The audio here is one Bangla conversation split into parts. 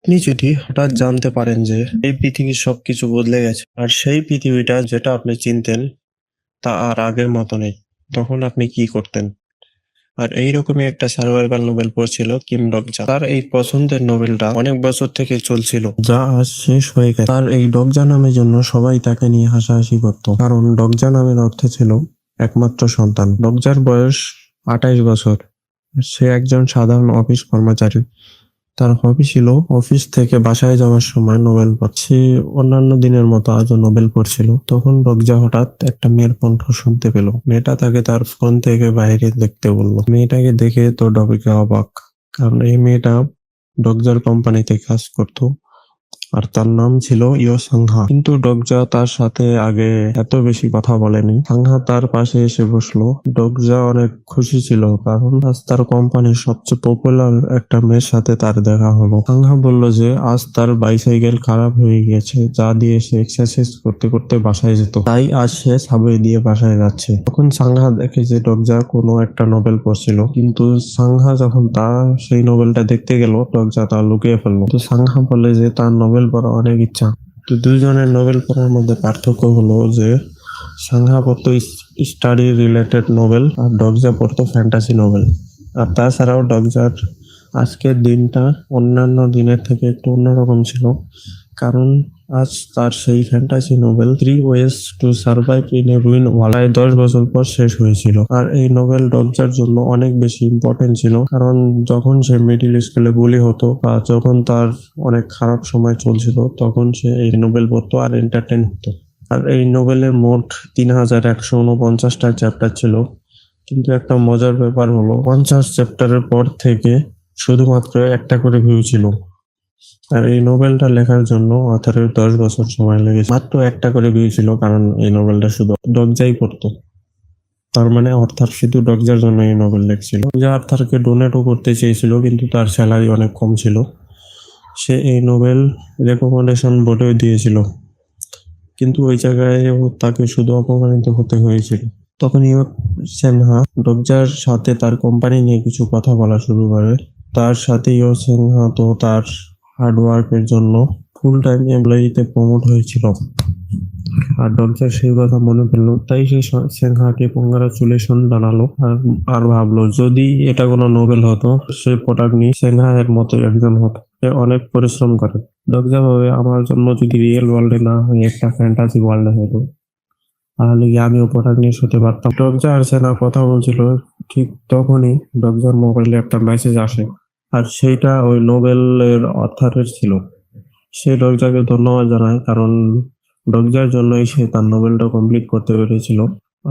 আপনি যদি হঠাৎ জানতে পারেন যে এই পৃথিবীর সবকিছু বদলে গেছে আর সেই পৃথিবীটা যেটা আপনি চিনতেন তা আর আগের মতো নেই, তখন আপনি কি করতেন? আর এইরকমই একটা সার্ভাইভাল নোবেল পড়ছিল কিম ডকজা। তার এই পছন্দের নোবেলটা অনেক বছর থেকে চলছিল, যা আজ শেষ হয়ে গেছে। তার এই ডকজা নামের জন্য সবাই তাকে নিয়ে হাসাহাসি করত, কারণ ডকজা নামের অর্থ ছিল একমাত্র সন্তান। ডকজার বয়স 28 বছর। সে একজন সাধারণ অফিস কর্মচারী। তার হবি ছিল অফিস থেকে বাসায় যাওয়ার সময় নোবেল পড়া। সে অন্যান্য দিনের মতো আজও নোবেল পড়ছিল। তখন রোকজা হঠাৎ একটা মেয়ের কণ্ঠ শুনতে পেল। মেয়েটা তাকে তার ফোন থেকে বাইরে দেখতে বলল। মেয়েটাকে দেখে তো ডগজা অবাক, কারণ এই মেয়েটা ডগজার কোম্পানিতে কাজ করতো আর তার নাম ছিল ইয়ো সাংহা। কিন্তু ডগজা তার সাথে আগে এত বেশি কথা বলেনি। সাংহা তার পাশে এসে বসলো। ডগজা অনেক খুশি ছিল, কারণ আজ তার কোম্পানির সবচেয়ে পপুলার একটা মেয়ের সাথে তার দেখা হলো। সাংহা বলল যে আজ তার বাইসাইকেল খারাপ হয়ে গেছে, যা দিয়ে সে এক্সারসাইজ করতে করতে বাসায় যেত। তাই আজ সে সাবওয়ে দিয়ে বাসায় যাচ্ছে। তখন সাংহা দেখে যে ডগজা কোনো একটা নোবেল পড়ছিল, কিন্তু সাংহা যখন সেই নোবেলটা দেখতে গেল, ডগজা তা লুকিয়ে ফেললো। তো সাংহা বলে যে তার নোবেল পড়ার অনেক ইচ্ছা। তো দুইজনের নোবেল পড়ার মধ্যে পার্থক্য হলো যে সাংহা পড়তো স্টাডি রিলেটেড নোবেল আর ডগজা পড়তো ফ্যান্টাসি নোবেল। আর তাছাড়াও ডগজার আজকের দিনটা অন্যান্য দিনের থেকে একটু অন্যরকম ছিল, কারণ আজ তার সেই fantasy Nobel 3 ways to survive in a ruin world 10 বছর পর শেষ হয়েছিল। আর এই নোবেল ডগজার জন্য অনেক বেশি ইম্পর্টেন্ট ছিল, কারণ যখন সে মিডিল স্কুলে বুলি হতো বা যখন তার অনেক খারাপ সময় চলছিল, তখন সে এই নোবেল পড়তো আর এন্টারটেন হতো। আর এই নোবেলের মোট 3149টা চ্যাপ্টার ছিল, কিন্তু একটা মজার ব্যাপার হলো 50 চ্যাপ্টারের পর থেকে শুধুমাত্র একটা করে ভিউ ছিল। আর এই নোবেলটা লেখার জন্য অথারের 10 বছর সময় লেগেছে। মাত্র একটা করে ভিউ ছিল, কারণ এই নোবেলটা শুধু ডগজাই পড়তো। তার মানে অর্থাৎ শুধু ডগজার জন্য এই নোবেল লেখছিল। যা আর্থারকে ডোনেটও করতে চেয়েছিল, কিন্তু তার স্যালারি অনেক কম ছিল। সে এই নোবেল রেকমেন্ডেশন বোর্ডেও দিয়েছিল, কিন্তু ওই জায়গায় তাকে শুধু অপমানিত হতে হয়েছিল। তখন ইয়ো সেনহা ডগজার সাথে তার কোম্পানি নিয়ে কিছু কথা বলা শুরু করে। তার সাথে ইয়ো সেনহা তো তার হার্ডওয়ার্কের জন্য ফুল টাইম এমপ্লয়িতে প্রমোট হয়েছিল। আর ডগজার সেই কথা মনে পড়লো, তাই সে সেনহাকে কংগ্রাচুলেশন জানালো আর ভাবলো যদি এটা কোনো নোবেল হতো, সে প্রোটাগনিস্ট সেনহা এর মতো একজন হতো। সে অনেক পরিশ্রম করে। ডগজা ভাবে আমার জন্য যদি রিয়েল ওয়ার্ল্ডে না হয়ে একটা ফ্যান্টাসি ওয়ার্ল্ডে হতো, তাহলে কি আমিও প্রোটাগনিস্ট হতে পারতাম। ডগজা আর সেনা কথা বলছিল, ঠিক তখনই ডগজার মোবাইলে একটা মেসেজ আসে, আর সেইটা ওই নোবেলের অথারের ছিল। সে ডগজাকে ধন্যবাদ জানায়, কারণ ডগজার জন্যই সে তার নোবেলটা কমপ্লিট করতে পেরেছিল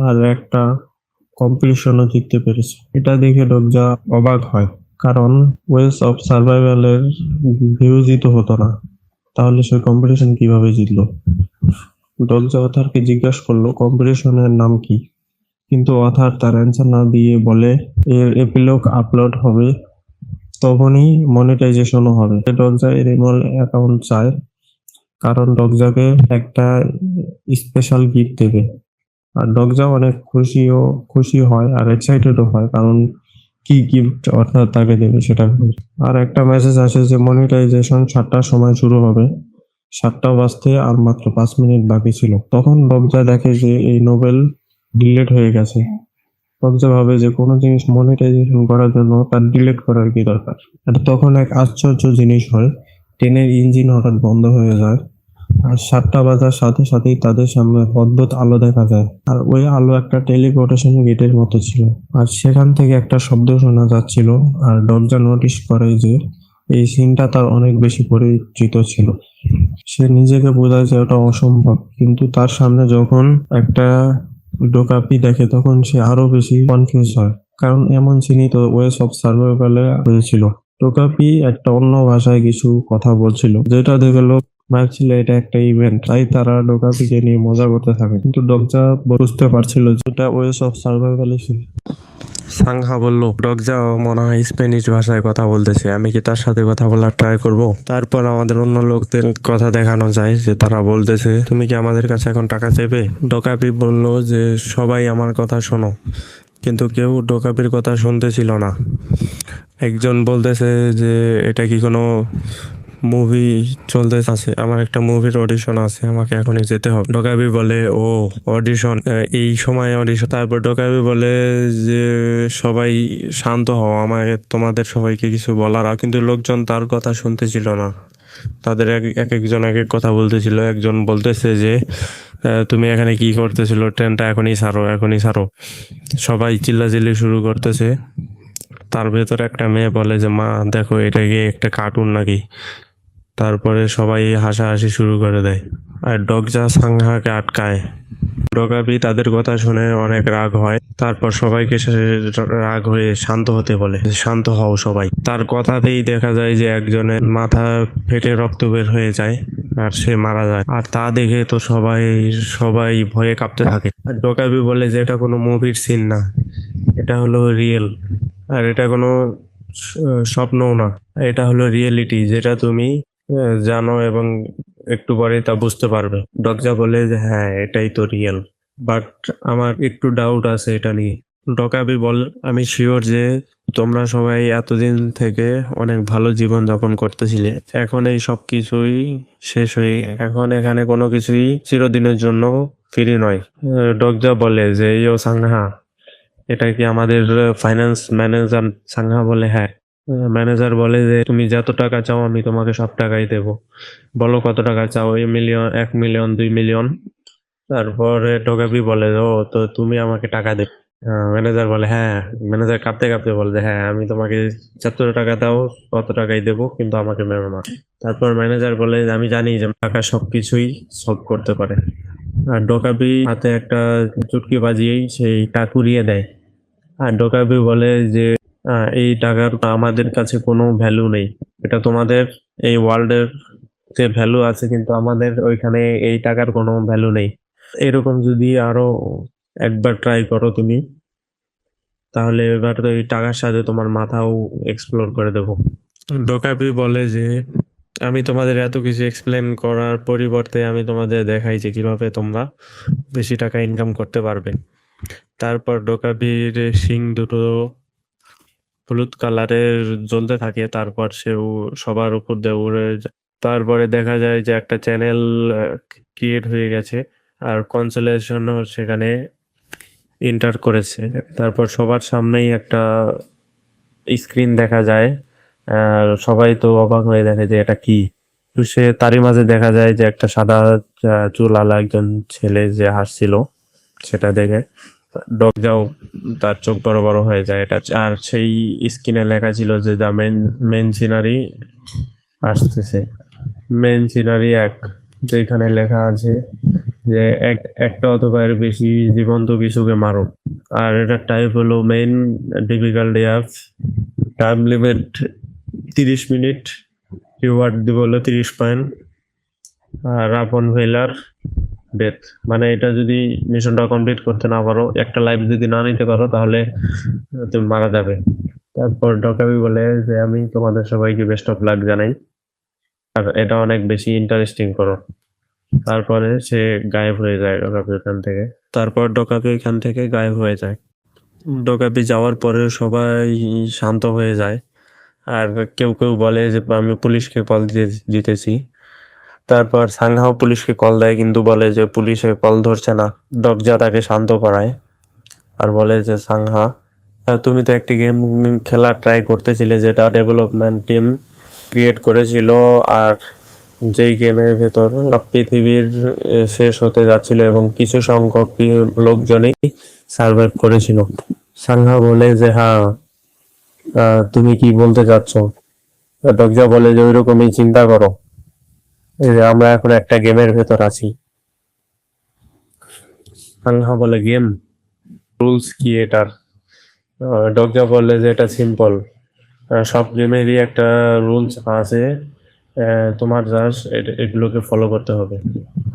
আর একটা কম্পিটিশনও জিততে পেরেছে। এটা দেখে ডগজা অবাক হয়, কারণ ওয়েস অফ সার্ভাইভালের ভিউজই তো হতো না, তাহলে সে কম্পিটিশন কিভাবে জিতলো। ডগজা অথারকে জিজ্ঞাসা করলো কম্পিটিশনের নাম কি, কিন্তু অথার তার অ্যান্সার না দিয়ে বলে এর এপিলগ আপলোড হবে, তখনই মনিটাইজেশনও হবে। ডগজা এর ইমেল অ্যাকাউন্ট চায়, কারণ ডগজাকে একটা স্পেশাল গিফট দেবে। আর ডগজা অনেক খুশি হয় আর এক্সাইটেডও হয়, কারণ কি গিফট অর্থাৎ তাকে দেবে সেটা। আর একটা মেসেজ আসে যে মনিটাইজেশন 7টার সময় শুরু হবে। 7টা বাজতে আর মাত্র 5 মিনিট বাকি ছিল। তখন ডগজা দেখে যে এই নোবেল ডিলেট হয়ে গেছে। ডগজা ভাবে যে কোনো জিনিস মনিটাইজেশন করার জন্য তার ডিলেট করার কি দরকার। আর তখন এক আশ্চর্য জিনিস হয়, ট্রেনের ইঞ্জিন হঠাৎ বন্ধ হয়ে যায়। আর 7টা বাজার সাথে সাথেই তাদের সামনে অদ্ভুত আলো দেখা যায়। আর ওই আলো একটা টেলিপোর্টেশন গেটের মতো ছিল, আর সেখান থেকে একটা শব্দ শোনা যাচ্ছিল। আর ডগজা নোটিস করে যে এই সিনটা তার অনেক বেশি পরিচিত ছিল। সে নিজেকে বোঝায় যে ওটা অসম্ভব, কিন্তু তার সামনে যখন একটা ডোকাপি দেখে, তখন সে আরো বেশি কনফিউজ হয়, কারণ এমন সিনই তো ওয়েস অফ সার্ভাইভালে হয়েছিল। টোকাপি একটা অন্য ভাষায় কিছু কথা বলছিল, যেটা দেখে লোক ভাবছিল এটা একটা ইভেন্ট, তাই তারা ডোকাপিকে নিয়ে মজা করতে থাকে। কিন্তু ডগজা বুঝতে পারছিল যে এটা ওয়েস অফ সার্ভাইভালে ছিল। সাংহা বলল, ডগজা মনে হয় স্প্যানিশ ভাষায় কথা বলতেছে, আমি কি তার সাথে কথা বলার ট্রাই করব? তারপর আমাদের অন্য লোকদের কথা দেখানো যায় যে তারা বলতেছে তুমি কি আমাদের কাছে এখন টাকা চাইবে? ডোকাপি বলল যে সবাই আমার কথা শোনো, কিন্তু কেউ ডোকাপির কথা শুনতেছিল না। একজন বলতেছে যে এটা কি কোনো মুভি চলতে আছে, আমার একটা মুভির অডিশন আছে, আমাকে এখনই যেতে হবে। ডকাবি বলে ও অডিশন, এই সময় অডিশন। তারপর ডকাবি বলে যে সবাই শান্ত হও, আমাকে তোমাদের সবাইকে কিছু বলার কিন্তু লোকজন তার কথা শুনতেছিল না। তাদের এক একজন এক এক কথা বলতেছিল। একজন বলতেছে যে তুমি এখানে কি করতেছিল, ট্রেনটা এখনই ছাড়ো, এখনই ছাড়ো। সবাই চিল্লাচিল্লি শুরু করতেছে। তার ভেতর একটা মেয়ে বলে যে মা দেখো, এটা কি একটা কার্টুন নাকি? তারপরে সবাই হাসাহাসি শুরু করে দেয় আর ডগজা সাংহাকে আটকায়। ডগাবি তাদের কথা শুনে অনেক রাগ হয়। তারপর সবাইকে সে রাগ হয়ে শান্ত হতে বলে, শান্ত হও সবাই। তার কথাতেই দেখা যায় যে একজনের মাথা ফেটে রক্ত বের হয়ে যায় আর সে মারা যায়। আর তা দেখে তো সবাই সবাই ভয়ে কাঁপতে থাকে। আর ডগাবি বলে যে এটা কোনো মুভির সিন না, এটা হলো রিয়েল। আর এটা কোনো স্বপ্নও না, এটা হলো রিয়েলিটি, যেটা তুমি জানো এবং একটু পরে তা বুঝতে পারবে। ডগজা বলে যে হ্যাঁ, এটাই তো রিয়েল, বাট আমার একটু ডাউট আছে এটা নিয়ে। ডকাবি বল, আমি শিওর যে তোমরা সবাই এতদিন থেকে অনেক ভালো জীবন যাপন করতেছিলে, এখন এই সব কিছুই শেষ হয়ে, এখন এখানে কোনো কিছুই চিরদিনের জন্য ফ্রি নয়। ডগজা বলে যে ইয়ো সাংহা, এটা কি আমাদের ফাইন্যান্স ম্যানেজার? সাংহা বলে হ্যাঁ। ম্যানেজার বলে যে তুমি যত টাকা চাও আমি তোমাকে সব টাকাই দেবো, বলো কত টাকা চাও? 1 মিলিয়ন, 1 মিলিয়ন, 2 মিলিয়ন? তারপরে ডকাবি বলে ও তো তুমি আমাকে টাকা দে। ম্যানেজার বলে হ্যাঁ, ম্যানেজার কাঁপতে কাঁপতে বলে যে হ্যাঁ, আমি তোমাকে যত টাকা দাও তত টাকাই দেবো, কিন্তু আমাকে মেরো না। তারপর ম্যানেজার বলে যে আমি জানি যে টাকা সবকিছুই সলভ করতে পারে। আর ডকাবি হাতে একটা চুটকি বাজিয়েই সেই টাকা উড়িয়ে দেয়। আর ডকাবি বলে যে এই টাকার আমাদের কাছে কোনো ভ্যালু নেই, এটা তোমাদের এই ওয়ার্ল্ডের যে ভ্যালু আছে, কিন্তু আমাদের ওইখানে এই টাকার কোনো ভ্যালু নেই। এরকম যদি আরো একবার ট্রাই করো তুমি, তাহলে এবার তো এই টাকার সাথে তোমার মাথাও এক্সপ্লোর করে দেবো। ডোকাপি বলে যে আমি তোমাদের এত কিছু এক্সপ্লেন করার পরিবর্তে আমি তোমাদের দেখাই যে কিভাবে তোমরা বেশি টাকা ইনকাম করতে পারবে। তারপর ডোকাপির শিং দুটো হলুদ কালারের জ্বলতে থাকে, তারপর সেও সবার উপর দিয়ে উড়ে যায়। তারপরে দেখা যায় যে একটা চ্যানেল ক্রিয়েট হয়ে গেছে আর কনসোলেশনও সেখানে এন্টার করেছে। তারপর সবার সামনেই একটা স্ক্রিন দেখা যায় আর সবাই তো অবাক হয়ে দেখে যে এটা কি। তো সে তারই মাঝে দেখা যায় যে একটা সাদা চুলওয়ালা একজন ছেলে যে হাসছিল, সেটা দেখে ডগজাও তার চোখ বড় বড় হয়ে যায়। এটা আর সেই স্ক্রিনে লেখা ছিল যে দ্য মেন সিনারি আসতেছে, মেন সিনারি 1, যেখানে লেখা আছে যে একটা অথবা এর বেশি জীবন্ত কিছুকে মারো। আর এটার টাইপ হলো main difficulty app, time limit 30 minute, reward দিব হলো 30 পয়েন্ট, আর আপন ফেলার ডেথ। মানে এটা যদি মিশনটা কমপ্লিট করতে না পারো, একটা লাইফ যদি না নিতে পারো, তাহলে তুমি মারা যাবে। তারপর ডকাবি বলে যে আমি তোমাদের সবাইকে বেস্ট অফ লাক জানাই, আর এটা অনেক বেশি ইন্টারেস্টিং করো। তারপরে সে গায়েব হয়ে যায় ডকাপি ওখান থেকে। তারপর ডকাপি এখান থেকে গায়েব হয়ে যায়। ডকাপি যাওয়ার পরে সবাই শান্ত হয়ে যায় আর কেউ কেউ বলে যে আমি পুলিশকে কল দিতেছি। তারপর সাংহাও পুলিশকে কল দেয়, কিন্তু বলে যে পুলিশে কল ধরছে না। ডগজা তাকে শান্ত করায় আর বলে যে সাংহা, তুমি তো একটি গেম খেলা ট্রাই করতেছিলে যেটা ডেভেলপমেন্ট টিম ক্রিয়েট করেছিল, আর যেই গেমের ভেতর পৃথিবীর শেষ হতে যাচ্ছিল এবং কিছু সংখ্যক লোকজনই সার্ভাইভ করেছিল। সাংহা বলে যে হ্যাঁ, তুমি কি বলতে চাচ্ছ? ডগজা বলে যে ওইরকমই চিন্তা করো, এই যে আমরা এখন একটা গেমের ভেতর আছি। সাংহা বলে গেম, রুলস কি এটার? ডগজা বলে যে এটা সিম্পল, সব গেমেরই একটা রুলস আছে, তোমার জাস্ট এগুলোকে ফলো করতে হবে,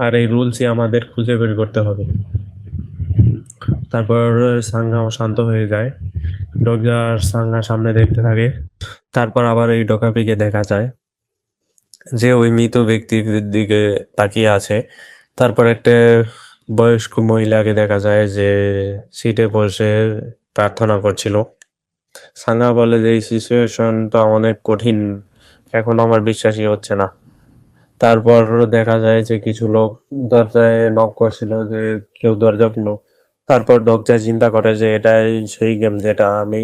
আর এই রুলসই আমাদের খুঁজে বের করতে হবে। তারপর সাংহা শান্ত হয়ে যায়। ডগজা আর সাংহা সামনে দেখতে থাকে। তারপর আবার এই ডকাপিকে দেখা যায় যে ওই মৃত ব্যক্তির দিকে তাকিয়ে আছে। তারপর একটা বয়স্ক মহিলাকে দেখা যায় যে সিটে বসে প্রার্থনা করছিল। সাংহা বলে যে এই সিচুয়েশনটা অনেক কঠিন, এখন আমার বিশ্বাসই হচ্ছে না। তারপর দেখা যায় যে কিছু লোক দরজায় নক করছিল যে কেউ দরজা খুলো। তারপর দরজায় চিন্তা করে যে এটাই সেই গেম যেটা আমি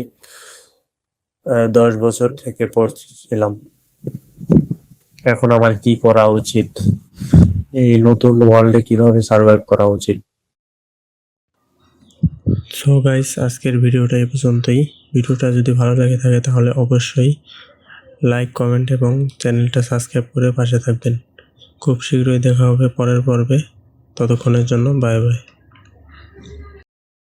10 বছর থেকে পড়ছিলাম। এখন আমার কি করা উচিত? এই নতুন ওয়ার্ল্ডে কিভাবে সার্ভাইভ করা উচিত? সো গাইস, আজকের ভিডিওটা এই পর্যন্তই। ভিডিওটা যদি ভালো লাগে থাকে তাহলে অবশ্যই লাইক, কমেন্ট এবং চ্যানেলটা সাবস্ক্রাইব করে পাশে থাকবেন। খুব শীঘ্রই দেখা হবে পরের পর্বে। ততক্ষণের জন্য বাই বাই।